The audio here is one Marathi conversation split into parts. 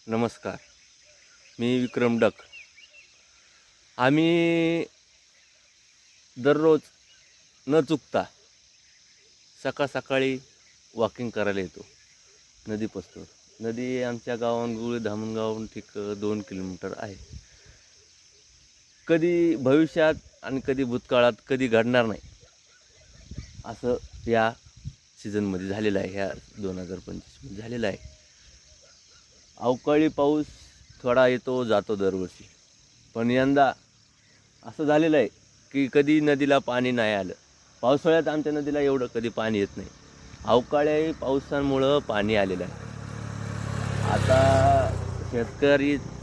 नमस्कार. मी विक्रम डक. आम्ही दररोज न चुकता सकाळ सकाळी वॉकिंग करायला येतो नदीपासून. नदी आमच्या गावाहून गुळे धामणगावहून ठीक 2 किलोमीटर आहे. कधी भविष्यात आणि कधी भूतकाळात कधी घडणार नाही असं या सीझनमध्ये झालेलं आहे. ह्या 2025मध्ये झालेलं आहे. अवकाळी पाऊस थोडा येतो जातो दरवर्षी, पण यंदा असं झालेलं आहे की कधी नदीला पाणी नाही आलं. पावसाळ्यात आमच्या नदीला एवढं कधी पाणी येत नाही. अवकाळी पावसामुळं पाणी आलेलं आहे. आता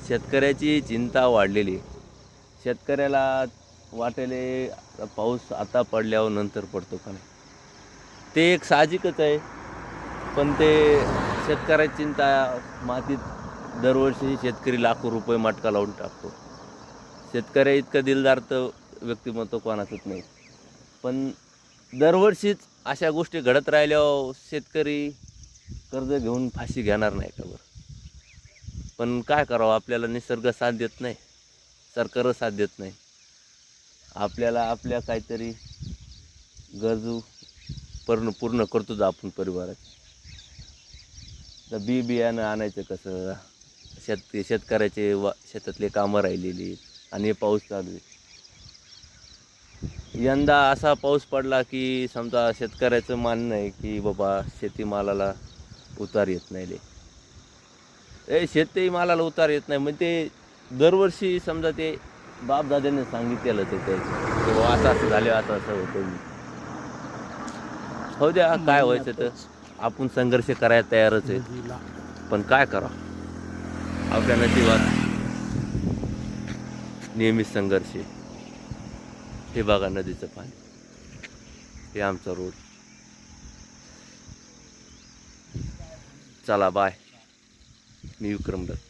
शेतकऱ्याची चिंता वाढलेली आहे. शेतकऱ्याला वाटेले पाऊस आता पडल्यावर नंतर पडतो का नाही, ते एक साहजिकच आहे. पण ते शेतकऱ्याची चिंता मातीत दरवर्षी शेतकरी लाखो रुपये मटका लावून टाकतो. शेतकऱ्या इतकं दिलदार तर व्यक्तिमत्व कोणाचंच नाही. पण दरवर्षीच अशा गोष्टी घडत राहिल्यावर शेतकरी कर्ज घेऊन फाशी घेणार नाही का बरं? पण काय करावं, आपल्याला निसर्ग साथ देत नाही, सरकार साथ देत नाही. आपल्याला आपल्या काहीतरी गरजू पूर्ण करतोच आपण परिवारात. तर बियाणं आणायचं कसं, शेतकऱ्याचे शेतातले कामं राहिलेली आणि हे पाऊस चालू आहे. यंदा असा पाऊस पडला की समजा शेतकऱ्याचं मानणं आहे की बाबा शेतीमालाला उतार येत नाही. शेतीमालाला उतार येत नाही म्हणजे ते दरवर्षी समजा ते बापदाद्याने सांगितलेलं ते त्याचं की बाबा असं झालं, असं होतं. हो द्या, काय व्हायचं तर आपण संघर्ष करायला तयारच आहे. पण काय करावं, आपल्या नशिबात नेहमीच संघर्ष. हे बघा नदीचं पाणी, हे आमचा रोड. चला बाय. मी विक्रम डक.